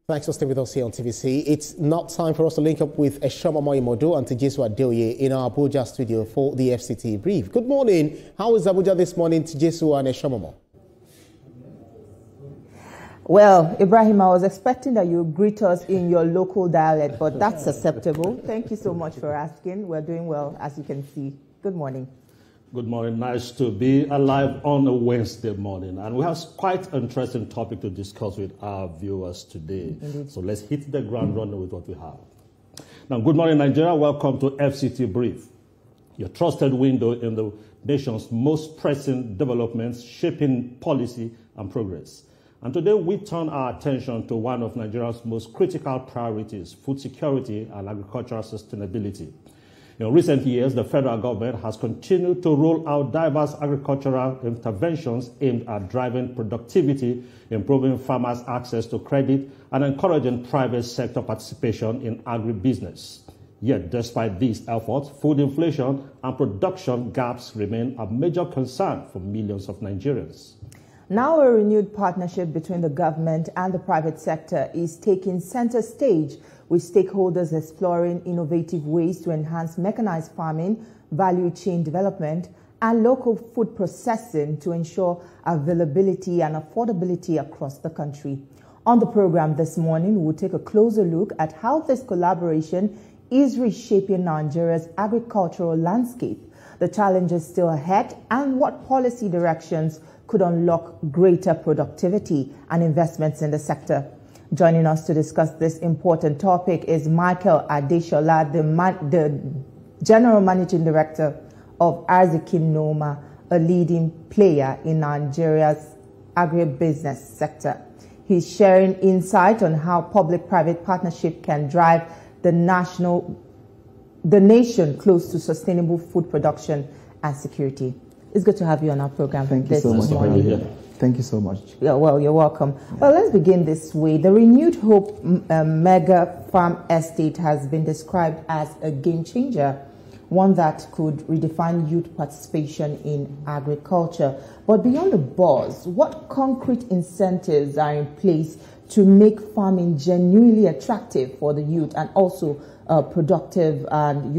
Thanks for staying with us here on TVC. It's not time for us to link up with Adeshola Moimodo and Tejesu Adeoye in our Abuja studio for the FCT brief. Good morning. How is Abuja this morning, Tejesu and Adeshola? Well, Ibrahim, I was expecting that you would greet us in your local dialect, but that's acceptable. Thank you so much for asking. We're doing well, as you can see. Good morning. Good morning. Nice to be alive on a Wednesday morning. And we have quite an interesting topic to discuss with our viewers today. Indeed. So let's hit the ground running with what we have. Now, good morning, Nigeria. Welcome to FCT Brief, your trusted window in the nation's most pressing developments, shaping policy and progress. And today we turn our attention to one of Nigeria's most critical priorities, food security and agricultural sustainability. In recent years, the federal government has continued to roll out diverse agricultural interventions aimed at driving productivity, improving farmers' access to credit, and encouraging private sector participation in agribusiness. Yet, despite these efforts, food inflation and production gaps remain a major concern for millions of Nigerians. Now a renewed partnership between the government and the private sector is taking center stage, with stakeholders exploring innovative ways to enhance mechanized farming, value chain development, and local food processing to ensure availability and affordability across the country. On the program this morning, we'll take a closer look at how this collaboration is reshaping Nigeria's agricultural landscape, the challenges still ahead, and what policy directions could unlock greater productivity and investments in the sector. Joining us to discuss this important topic is Michael Adeshola, the General Managing Director of Arzikin Noma, a leading player in Nigeria's agribusiness sector. He's sharing insight on how public-private partnership can drive the nation close to sustainable food production and security. It's good to have you on our program. Thank you so much for having me. Thank you so much. Yeah, well, you're welcome. Yeah. Well, let's begin this way. The Renewed Hope mega farm estate has been described as a game changer, one that could redefine youth participation in agriculture. But beyond the buzz, what concrete incentives are in place to make farming genuinely attractive for the youth and also productive and,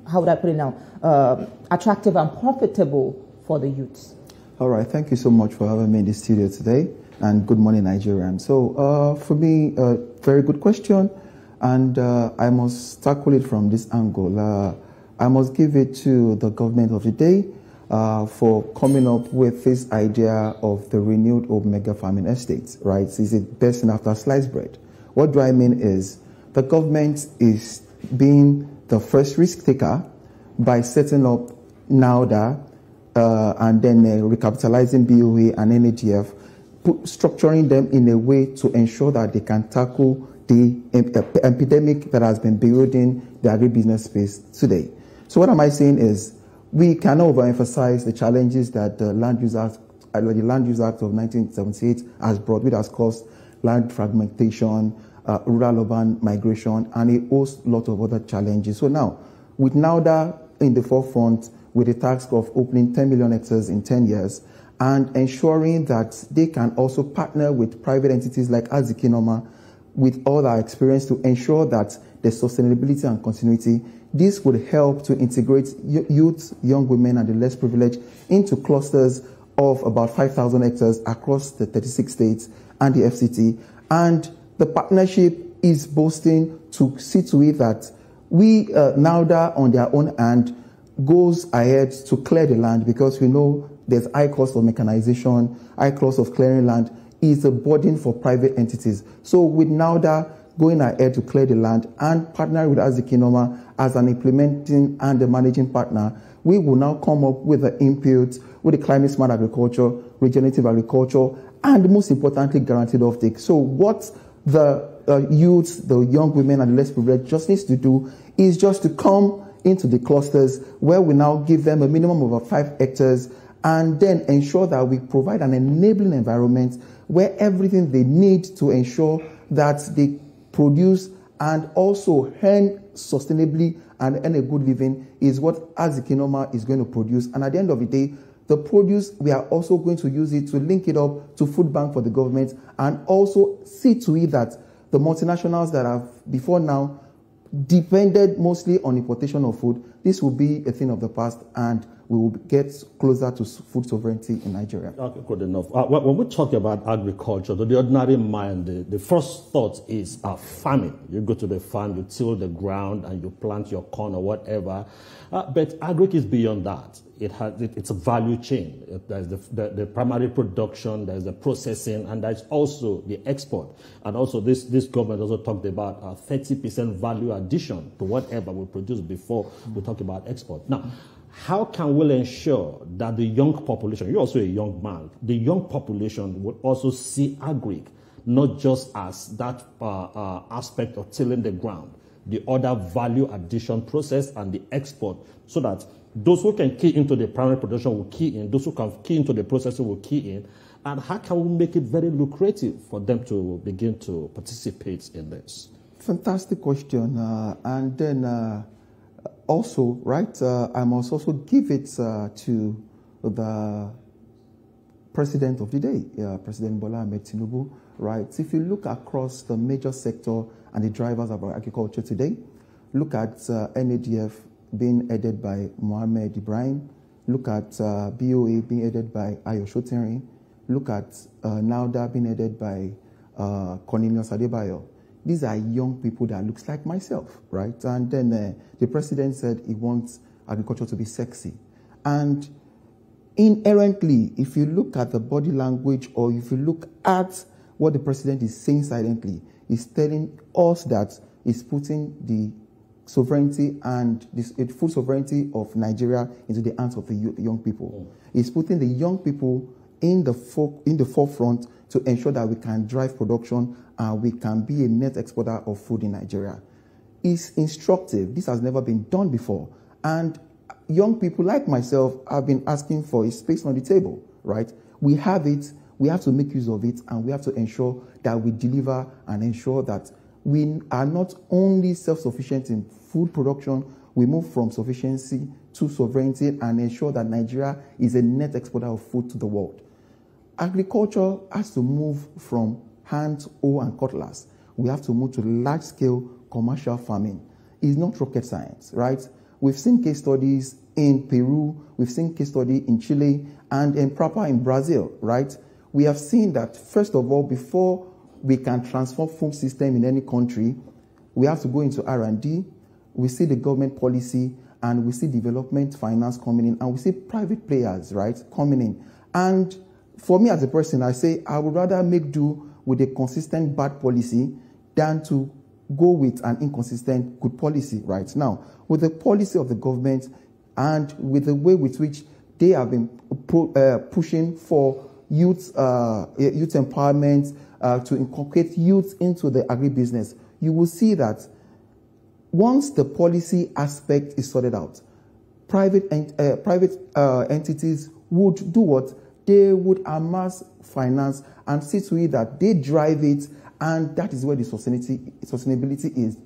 how would I put it now, attractive and profitable for the youths? All right. Thank you so much for having me in the studio today. And good morning, Nigerian. So for me, a very good question. And I must tackle it from this angle. I must give it to the government of the day for coming up with this idea of the Renewed Hope mega farming estates, right? Is it best after sliced bread? What do I mean is the government is being the first risk taker by setting up NAUDA and then recapitalizing BOA and NAGF, structuring them in a way to ensure that they can tackle the epidemic that has been building the agribusiness space today. So what am I saying is we cannot overemphasize the challenges that the Land Use Act of 1978 has brought, which has caused land fragmentation, rural-urban migration, and a whole lot of other challenges. So now, with NAUDA in the forefront, with the task of opening 10 million hectares in 10 years, and ensuring that they can also partner with private entities like Arzikin Noma with all our experience to ensure that the sustainability and continuity, this would help to integrate youth, young women, and the less privileged into clusters of about 5,000 hectares across the 36 states and the FCT. And the partnership is boasting to see to it that we, NAUDA on their own hand, goes ahead to clear the land, because we know there's high cost of mechanization, high cost of clearing land is a burden for private entities. So with NAUDA going ahead to clear the land and partnering with Arzikin Noma as an implementing and the managing partner, we will now come up with the input with the climate smart agriculture, regenerative agriculture, and most importantly, guaranteed offtake. So what the youths, the young women and the less privileged just needs to do is just to come into the clusters where we now give them a minimum of 5 hectares and then ensure that we provide an enabling environment where everything they need to ensure that they produce and also earn sustainably and earn a good living is what Arzikin Noma is going to produce. And at the end of the day, the produce, we are also going to use it to link it up to food bank for the government and also see to it that the multinationals that have before now depended mostly on importation of food, this will be a thing of the past, and we will get closer to food sovereignty in Nigeria. Okay, good enough. When we talk about agriculture, to the ordinary mind, the first thought is farming. You go to the farm, you till the ground, and you plant your corn or whatever. But agric is beyond that. It's a value chain. There's the primary production, there's the processing, and there's also the export. And also this government also talked about 30% value addition to whatever we produce before we talk about export. Now, how can we ensure that the young population, you're also a young man, the young population will also see agric not just as that aspect of tilling the ground, the other value addition process and the export, so that those who can key into the primary production will key in, those who can key into the processing will key in, and how can we make it very lucrative for them to begin to participate in this? Fantastic question. And then also, right, I must also give it to the president of the day, President Bola Ahmed Tinubu, right? If you look across the major sector and the drivers of our agriculture today, look at NADF being headed by Mohammed Ibrahim, look at BOA being headed by Ayo Shoterin, look at NAUDA being headed by Cornelius Adebayo. These are young people that looks like myself, right? And then the president said he wants agriculture to be sexy. And inherently, if you look at the body language, or if you look at what the president is saying silently, he's telling us that he's putting the sovereignty and the full sovereignty of Nigeria into the hands of the young people. He's putting the young people in the forefront to ensure that we can drive production and we can be a net exporter of food in Nigeria. It's instructive. This has never been done before. And young people like myself have been asking for a space on the table, right? We have it, we have to make use of it, and we have to ensure that we deliver and ensure that we are not only self-sufficient in food production, we move from sufficiency to sovereignty and ensure that Nigeria is a net exporter of food to the world. Agriculture has to move from hand, hoe, and cutlass. We have to move to large-scale commercial farming. It's not rocket science, right? We've seen case studies in Peru, we've seen case study in Chile, and in Brazil, right? We have seen that, first of all, before we can transform food system in any country, we have to go into R&D. We see the government policy, and we see development finance coming in, and we see private players, right, coming in. And for me as a person, I say I would rather make do with a consistent bad policy than to go with an inconsistent good policy, right? Now, with the policy of the government and with the way with which they have been pushing for youth empowerment, to inculcate youth into the agribusiness, you will see that once the policy aspect is sorted out, private entities would do what? They would amass finance and see to it that they drive it, and that is where the sustainability is.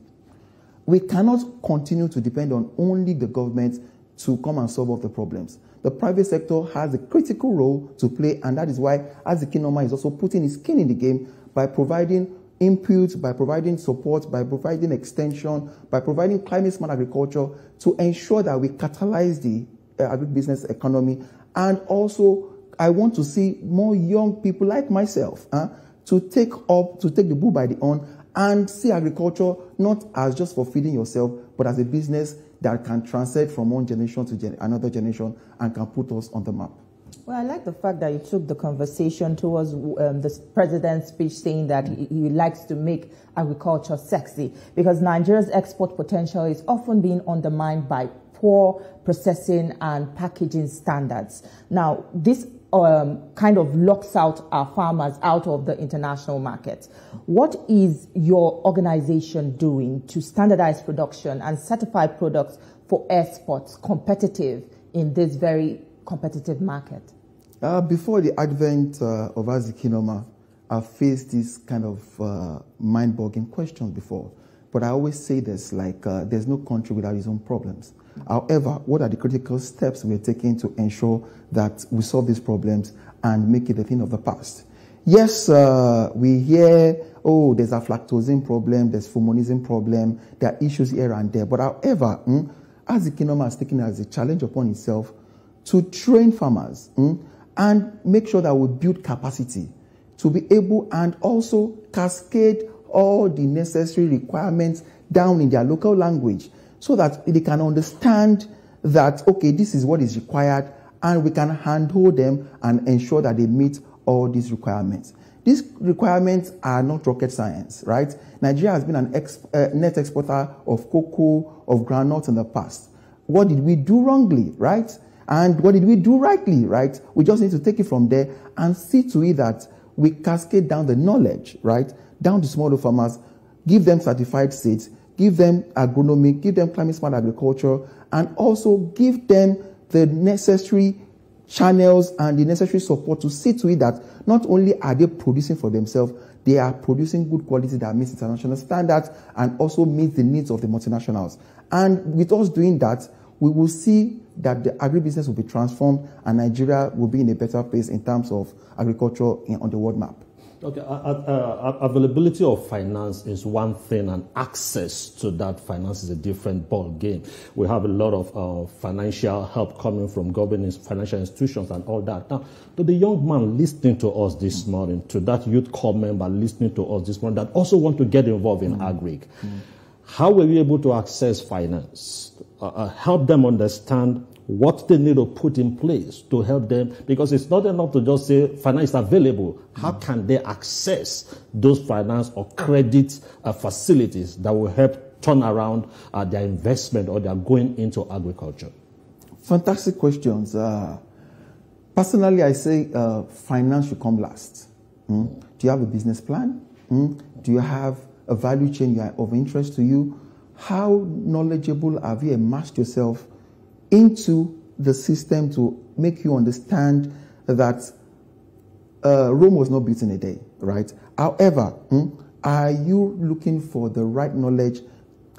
We cannot continue to depend on only the government to come and solve all the problems. The private sector has a critical role to play, and that is why Azikinoma is also putting his skin in the game by providing input, by providing support, by providing extension, by providing climate-smart agriculture to ensure that we catalyze the agribusiness economy. And also, I want to see more young people like myself to take the bull by the horn and see agriculture not as just for feeding yourself, but as a business that can transcend from one generation to another generation and can put us on the map. Well, I like the fact that you took the conversation towards the president's speech saying that he likes to make agriculture sexy, because Nigeria's export potential is often being undermined by poor processing and packaging standards. Now, this kind of locks out our farmers out of the international market. What is your organization doing to standardize production and certify products for exports competitive in this very competitive market? Before the advent of Azikinoma, I've faced this kind of mind-boggling questions before. But I always say this, like, there's no country without its own problems. However, what are the critical steps we're taking to ensure that we solve these problems and make it a thing of the past? Yes, we hear, oh, there's a aflatoxin problem, there's fumonism problem, there are issues here and there. But however, as the kingdom has taken as a challenge upon itself to train farmers and make sure that we build capacity to be able and also cascade all the necessary requirements down in their local language so that they can understand that, okay, this is what is required, and we can handhold them and ensure that they meet all these requirements. These requirements are not rocket science, right? Nigeria has been an net exporter of cocoa, of groundnuts in the past. What did we do wrongly, right? And what did we do rightly, right? We just need to take it from there and see to it that we cascade down the knowledge, right? Down to smallholder farmers, give them certified seeds, give them agronomy, give them climate smart agriculture, and also give them the necessary channels and the necessary support to see to it that not only are they producing for themselves, they are producing good quality that meets international standards and also meets the needs of the multinationals. And with us doing that, we will see that the agribusiness will be transformed and Nigeria will be in a better place in terms of agriculture on the world map. Okay, availability of finance is one thing, and access to that finance is a different ball game. We have a lot of financial help coming from government, financial institutions, and all that. Now, to the young man listening to us this morning, to that youth corps member listening to us this morning that also want to get involved in agric, how were we able to access finance? Help them understand what they need to put in place to help them, because it's not enough to just say finance is available. How can they access those finance or credit facilities that will help turn around their investment or their going into agriculture? Fantastic questions. Personally, I say finance should come last. Do you have a business plan? Do you have a value chain of interest to you? How knowledgeable have you immersed yourself into the system to make you understand that Rome was not built in a day, right? However, are you looking for the right knowledge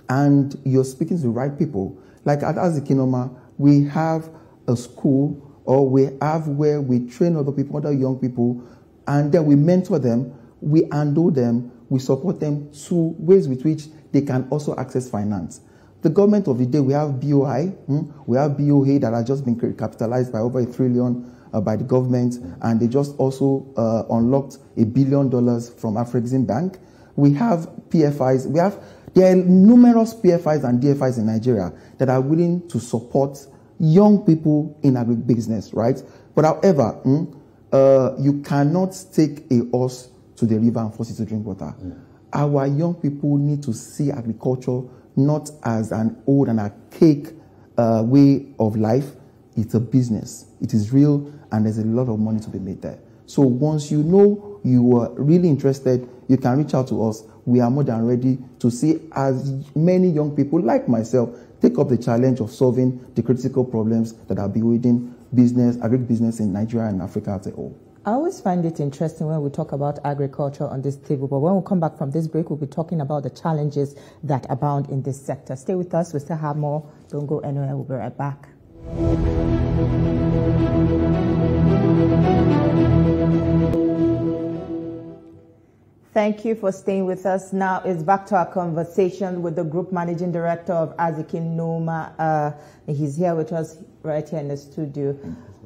and you're speaking to the right people? Like at Azikinoma, we have a school, or we have where we train other people, other young people, and then we mentor them, we handle them, we support them to ways with which they can also access finance. The government of the day, we have BOI, we have BOA that has just been capitalized by over $1 trillion by the government, and they just also unlocked $1 billion from Afrexim Bank. We have PFIs, there are numerous PFIs and DFIs in Nigeria that are willing to support young people in agribusiness, right? But however, you cannot take a horse to the river and force it to drink water. Our young people need to see agriculture not as an old and archaic way of life. It's a business. It is real, and there's a lot of money to be made there. So once you know you are really interested, you can reach out to us. We are more than ready to see as many young people like myself take up the challenge of solving the critical problems that are bewildering business, agribusiness in Nigeria and Africa as a whole. I always find it interesting when we talk about agriculture on this table, but when we come back from this break, we'll be talking about the challenges that abound in this sector. Stay with us. We still have more. Don't go anywhere. We'll be right back. Thank you for staying with us. Now it's back to our conversation with the Group Managing Director of Azikinoma. He's here with us right here in the studio.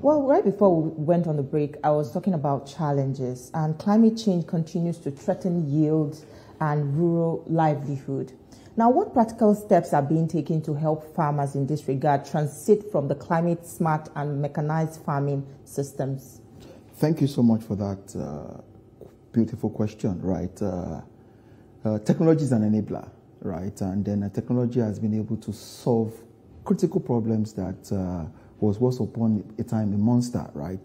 Well, right before we went on the break, I was talking about challenges, and climate change continues to threaten yields and rural livelihood. Now, what practical steps are being taken to help farmers in this regard transit from the climate smart and mechanized farming systems? Thank you so much for that beautiful question, right? Technology is an enabler, right? And then technology has been able to solve critical problems that was once upon a time a monster, right?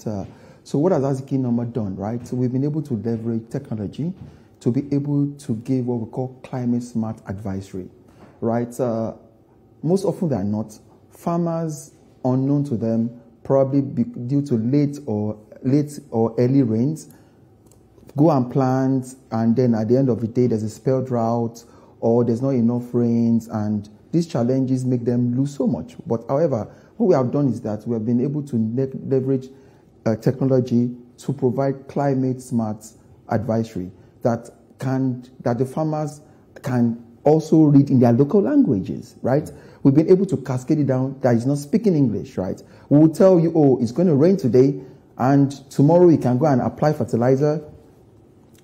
So what has Azikinoma done, right? So we've been able to leverage technology to be able to give what we call climate smart advisory, right? Most often than not, farmers, unknown to them, probably due to late or early rains, go and plant, and then at the end of the day, there's a spell drought or there's not enough rains, and these challenges make them lose so much. But however, what we have done is that we have been able to leverage technology to provide climate smart advisory that the farmers can also read in their local languages, right? We've been able to cascade it down that is not speaking English, right? We will tell you, oh, it's going to rain today, and tomorrow you can go and apply fertilizer.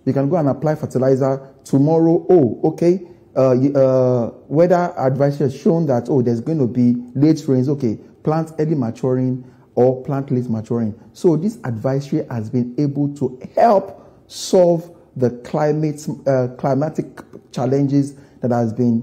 You can go and apply fertilizer tomorrow. Oh, okay. Weather advisory has shown that, oh, there's going to be late rains. Okay, plant early maturing or plant late maturing. So this advisory has been able to help solve the climatic challenges that has been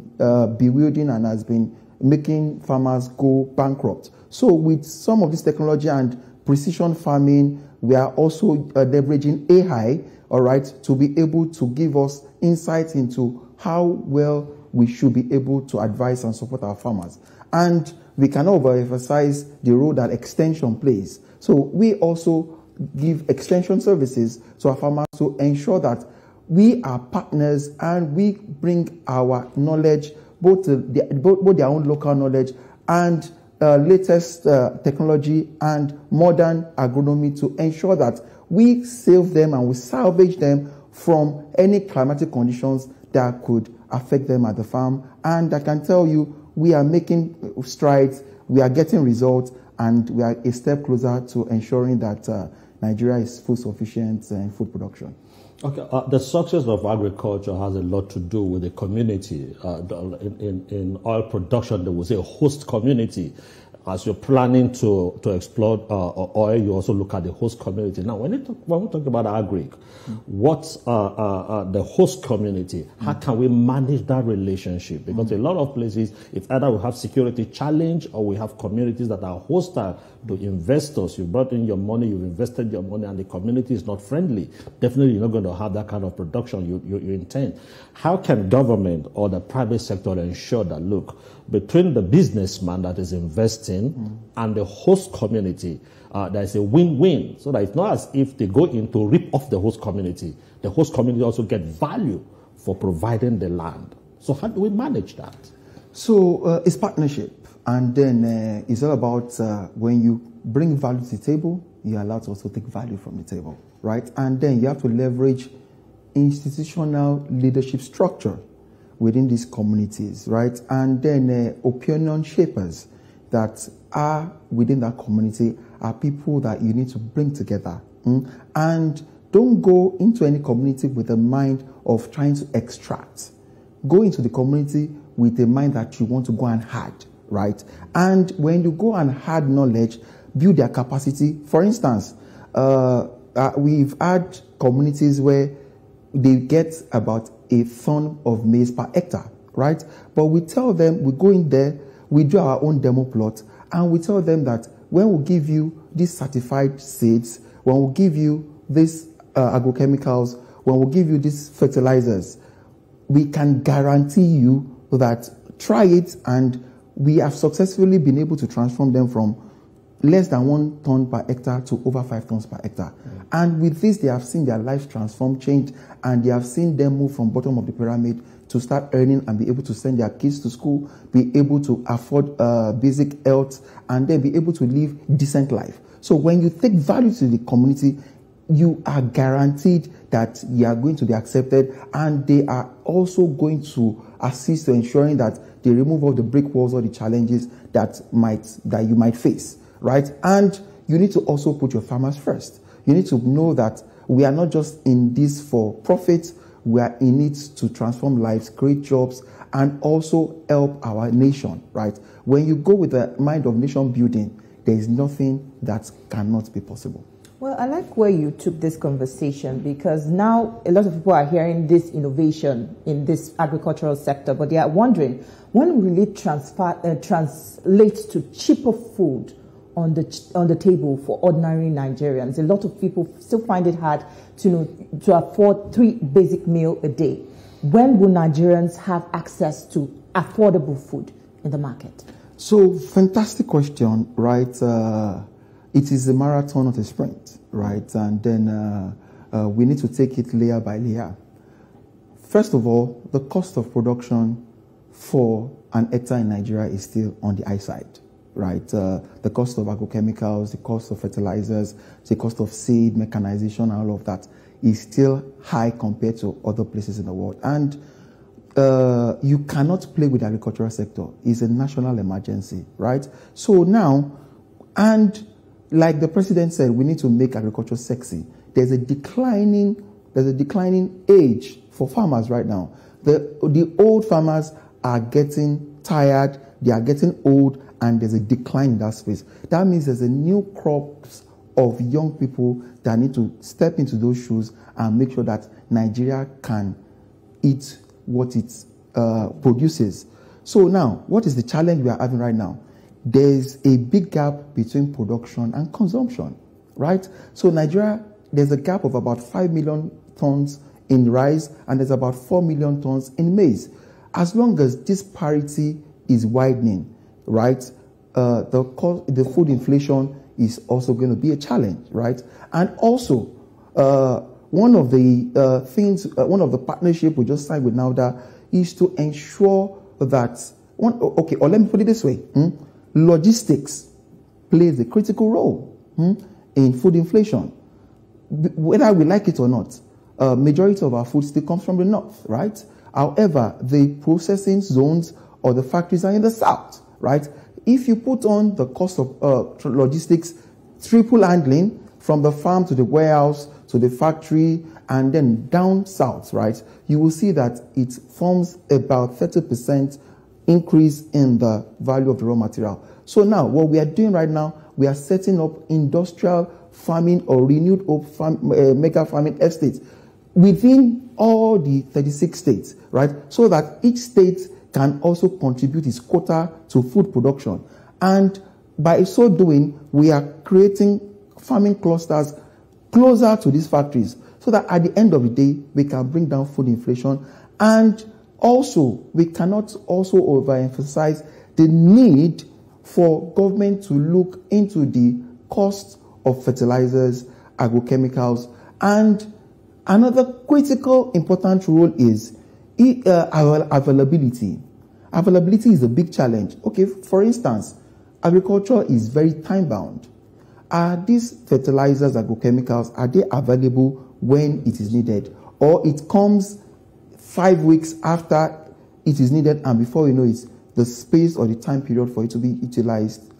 bewildering and has been making farmers go bankrupt. So with some of this technology and precision farming, we are also leveraging AI, all right, to be able to give us insights into how well we should be able to advise and support our farmers. And we cannot overemphasize the role that extension plays. So we also give extension services to our farmers to ensure that we are partners and we bring our knowledge, both their own local knowledge and latest technology and modern agronomy to ensure that we save them and we salvage them from any climatic conditions that could affect them at the farm. And I can tell you, we are making strides, we are getting results, and we are a step closer to ensuring that Nigeria is food sufficient in food production. Okay, the success of agriculture has a lot to do with the community. In oil production, there was a host community. As you're planning to explore oil, you also look at the host community. Now, when we talk about agri, what's the host community? How can we manage that relationship? Because a lot of places, it's either we have security challenge or we have communities that are hostile to investors. You brought in your money, you've invested your money, and the community is not friendly. Definitely, you're not going to have that kind of production you intend. How can government or the private sector ensure that, look, between the businessman that is investing and the host community, there's a win-win, so that it's not as if they go in to rip off the host community. The host community also get value for providing the land. So how do we manage that? So it's partnership. And then it's all about when you bring value to the table, you're allowed to also take value from the table, right? And then you have to leverage institutional leadership structure within these communities, right? And then opinion shapers that are within that community are people that you need to bring together. And don't go into any community with a mind of trying to extract. Go into the community with a mind that you want to go and add, right? And when you go and add knowledge, build their capacity. For instance, we've had communities where they get about a ton of maize per hectare, right? But we tell them, we go in there, we do our own demo plot, and we tell them that when we give you these certified seeds, when we give you these agrochemicals, when we give you these fertilizers, we can guarantee you that try it, and we have successfully been able to transform them from less than 1 ton per hectare to over 5 tons per hectare. And with this, they have seen their lives transform, change, and they have seen them move from bottom of the pyramid to start earning and be able to send their kids to school, be able to afford basic health, and then be able to live decent life. So when you take value to the community, you are guaranteed that you are going to be accepted, and they are also going to assist to ensuring that they remove all the brick walls or the challenges that you might face, right? And you need to also put your farmers first. You need to know that we are not just in this for profit, we are in it to transform lives, create jobs, and also help our nation, right? When you go with the mind of nation building, there is nothing that cannot be possible. Well, I like where you took this conversation, because now a lot of people are hearing this innovation in this agricultural sector, but they are wondering, when will it translate to cheaper food on the table for ordinary Nigerians? A lot of people still find it hard to afford 3 basic meals a day. When will Nigerians have access to affordable food in the market? So, fantastic question, right? It is a marathon, not a sprint, right? And then we need to take it layer by layer. First of all, the cost of production for an hectare in Nigeria is still on the high side, right? The cost of agrochemicals, the cost of fertilizers, the cost of seed, mechanization, all of that is still high compared to other places in the world. And you cannot play with the agricultural sector. It's a national emergency, right? So now, and like the president said, we need to make agriculture sexy. There's a declining age for farmers right now. The old farmers are getting tired, they are getting old, and there's a decline in that space. That means there's a new crops of young people that need to step into those shoes and make sure that Nigeria can eat what it produces. So now, what is the challenge we are having right now? There's a big gap between production and consumption, right? So Nigeria, there's a gap of about 5 million tons in rice, and there's about 4 million tons in maize. As long as this parity is widening, right, the food inflation is also going to be a challenge, right? And also, one of the partnership we just signed with NAFDA is to ensure that, or let me put it this way, logistics plays a critical role in food inflation. Whether we like it or not, majority of our food still comes from the north, right? However, the processing zones or the factories are in the south, right? If you put on the cost of logistics, triple handling from the farm to the warehouse to the factory and then down south, right, you will see that it forms about 30% increase in the value of the raw material. So now, what we are doing right now, we are setting up industrial farming or renewed hope mega farming estates within all the 36 states, right? So that each state can also contribute its quota to food production. And by so doing, we are creating farming clusters closer to these factories so that at the end of the day, we can bring down food inflation. And also, we cannot also overemphasize the need for government to look into the cost of fertilizers, agrochemicals, and another critical important role is availability. Availability is a big challenge. Okay, for instance, agriculture is very time-bound. Are these fertilizers, agrochemicals, are they available when it is needed? Or it comes 5 weeks after it is needed, and before you know it, the space or the time period for it to be utilized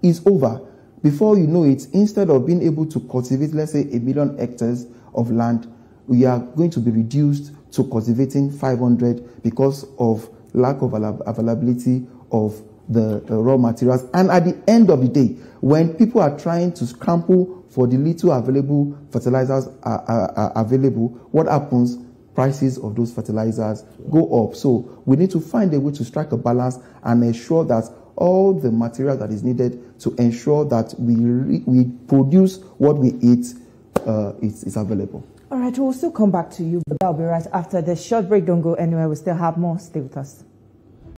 is over. Before you know it, instead of being able to cultivate, let's say, 1 million hectares of land, we are going to be reduced to cultivating 500 because of lack of availability of the raw materials. And at the end of the day, when people are trying to scramble for the little available fertilizers are available, what happens? Prices of those fertilizers go up. So we need to find a way to strike a balance and ensure that all the material that is needed to ensure that we produce what we eat is available. All right, we'll still come back to you, but that'll be right after the short break. Don't go anywhere. We still have more. Stay with us.